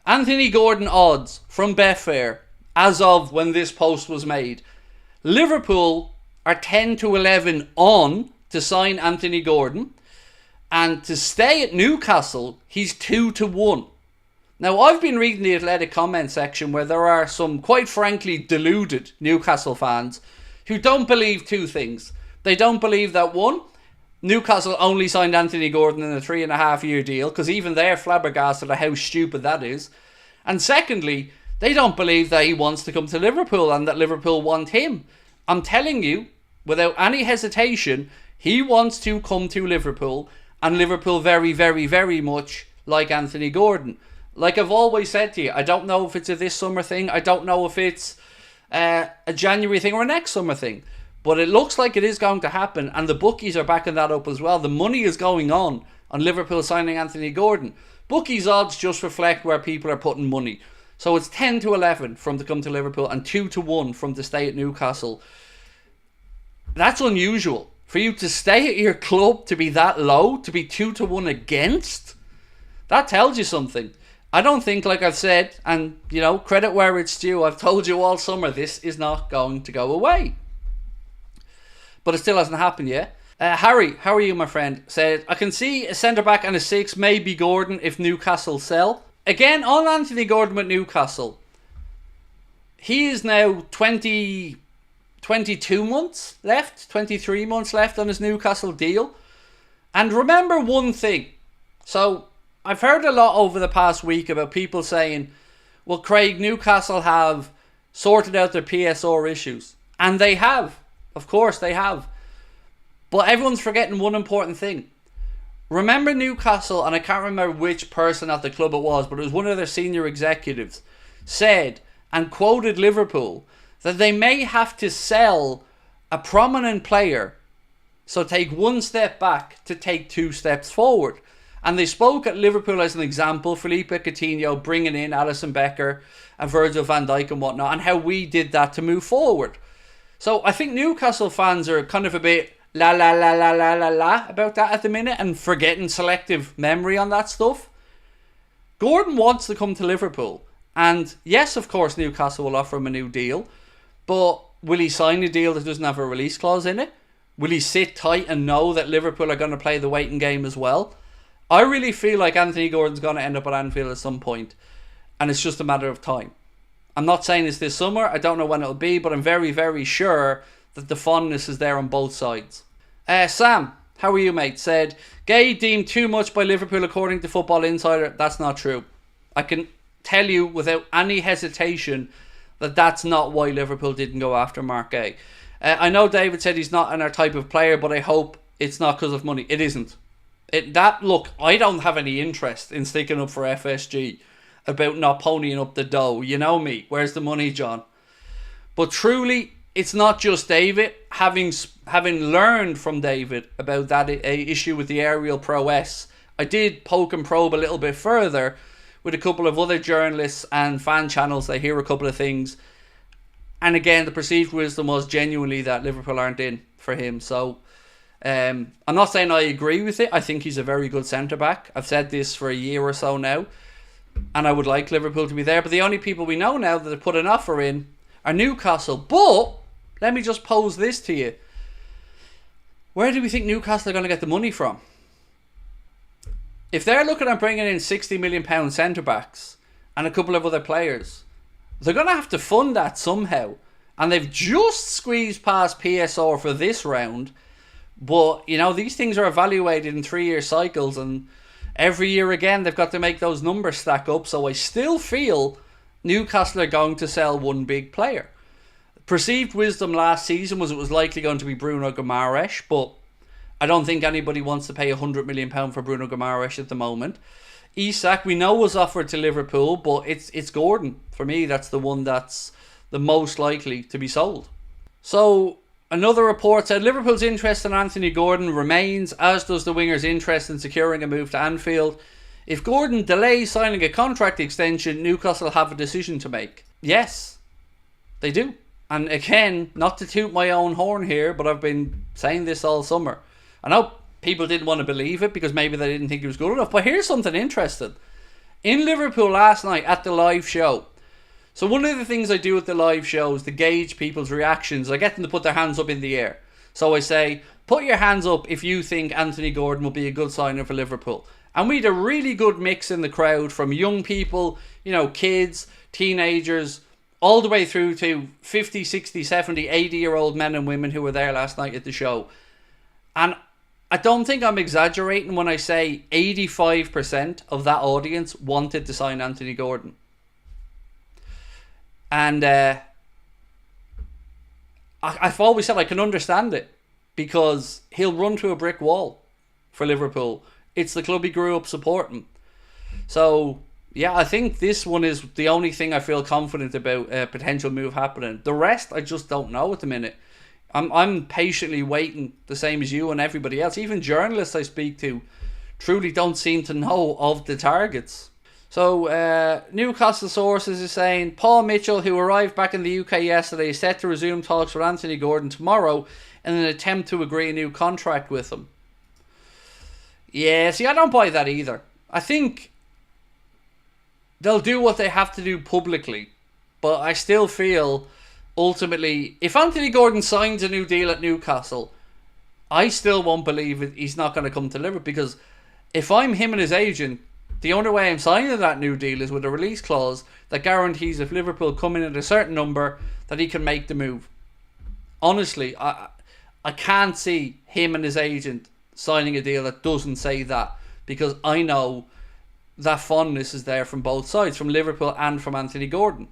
Anthony Gordon odds from Betfair, as of when this post was made. Liverpool are 10 to 11 on to sign Anthony Gordon. And to stay at Newcastle, he's 2 to 1. Now, I've been reading the Athletic comment section where there are some, quite frankly, deluded Newcastle fans who don't believe two things. They don't believe that, one, Newcastle only signed Anthony Gordon in a 3.5-year deal, because even they're flabbergasted at how stupid that is. And secondly, they don't believe that he wants to come to Liverpool and that Liverpool want him. I'm telling you, without any hesitation, he wants to come to Liverpool, and Liverpool very, very, very much like Anthony Gordon. Like I've always said to you, I don't know if it's a this summer thing. I don't know if it's a January thing or a next summer thing. But it looks like it is going to happen, and the bookies are backing that up as well. The money is going on Liverpool signing Anthony Gordon. Bookies odds just reflect where people are putting money. So it's 10 to 11 from to come to Liverpool and 2 to 1 from to stay at Newcastle. That's unusual. For you to stay at your club to be that low, to be 2 to 1 against, that tells you something. I don't think, like I've said, and you know, credit where it's due, I've told you all summer, this is not going to go away. But it still hasn't happened yet. Harry, how are you, my friend? Said, I can see a centre-back and a 6, maybe Gordon, if Newcastle sell. Again, on Anthony Gordon with Newcastle. He is now 22 months left, 23 months left on his Newcastle deal. And remember one thing. So, I've heard a lot over the past week about people saying, well, Craig, Newcastle have sorted out their PSR issues. And they have. Of course they have. But everyone's forgetting one important thing. Remember Newcastle, and I can't remember which person at the club it was, but it was one of their senior executives, said and quoted Liverpool that they may have to sell a prominent player, so take one step back to take 2 steps forward. And they spoke at Liverpool as an example, Felipe Coutinho bringing in Alisson Becker and Virgil van Dijk and whatnot, and how we did that to move forward. So I think Newcastle fans are kind of a bit la about that at the minute and forgetting selective memory on that stuff. Gordon wants to come to Liverpool, and yes, of course Newcastle will offer him a new deal, but will he sign a deal that doesn't have a release clause in it? Will he sit tight and know that Liverpool are going to play the waiting game as well? I really feel like Anthony Gordon's going to end up at Anfield at some point, and it's just a matter of time. I'm not saying it's this summer, I don't know when it'll be, but I'm very, very sure that the fondness is there on both sides. Sam, how are you, mate? Said, Gay deemed too much by Liverpool according to Football Insider. That's not true. I can tell you without any hesitation that that's not why Liverpool didn't go after Mark Gay. I know David said he's not in our type of player, but I hope it's not because of money. It isn't. Look, I don't have any interest in sticking up for FSG about not ponying up the dough. You know me. Where's the money, John? But truly, it's not just David. Having learned from David about that issue with the aerial prowess, I did poke and probe a little bit further with a couple of other journalists and fan channels. I hear a couple of things. And again, the perceived wisdom was genuinely that Liverpool aren't in for him. So, I'm not saying I agree with it. I think he's a very good centre-back. I've said this for a year or so now. And I would like Liverpool to be there. But the only people we know now that have put an offer in are Newcastle. But, let me just pose this to you. Where do we think Newcastle are going to get the money from? If they're looking at bringing in £60 million centre-backs and a couple of other players, they're going to have to fund that somehow. And they've just squeezed past PSR for this round. But, you know, these things are evaluated in 3-year cycles, and every year again they've got to make those numbers stack up. So I still feel Newcastle are going to sell one big player. Perceived wisdom last season was it was likely going to be Bruno Guimaraes, but I don't think anybody wants to pay £100 million for Bruno Guimaraes at the moment. Isak, we know, was offered to Liverpool, but it's Gordon. For me, that's the one that's the most likely to be sold. So, another report said Liverpool's interest in Anthony Gordon remains, as does the winger's interest in securing a move to Anfield. If Gordon delays signing a contract extension, Newcastle have a decision to make. Yes, they do. And again, not to toot my own horn here, but I've been saying this all summer. I know people didn't want to believe it because maybe they didn't think he was good enough, but here's something interesting. In Liverpool last night at the live show, so one of the things I do at the live shows to gauge people's reactions, I get them to put their hands up in the air. So I say, put your hands up if you think Anthony Gordon will be a good signing for Liverpool. And we had a really good mix in the crowd from young people, you know, kids, teenagers, all the way through to 50, 60, 70, 80-year-old men and women who were there last night at the show. And I don't think I'm exaggerating when I say 85% of that audience wanted to sign Anthony Gordon. And I've always said I can understand it, because he'll run to a brick wall for Liverpool. It's the club he grew up supporting. So, yeah, I think this one is the only thing I feel confident about a potential move happening. The rest, I just don't know at the minute. I'm patiently waiting, the same as you and everybody else. Even journalists I speak to truly don't seem to know of the targets. So, Newcastle sources are saying Paul Mitchell, who arrived back in the UK yesterday, is set to resume talks with Anthony Gordon tomorrow in an attempt to agree a new contract with him. Yeah, see, I don't buy that either. I think they'll do what they have to do publicly, but I still feel ultimately, if Anthony Gordon signs a new deal at Newcastle, I still won't believe it. He's not going to come to Liverpool, because if I'm him and his agent, the only way I'm signing that new deal is with a release clause that guarantees if Liverpool come in at a certain number that he can make the move. Honestly, I can't see him and his agent signing a deal that doesn't say that, because I know that fondness is there from both sides, from Liverpool and from Anthony Gordon.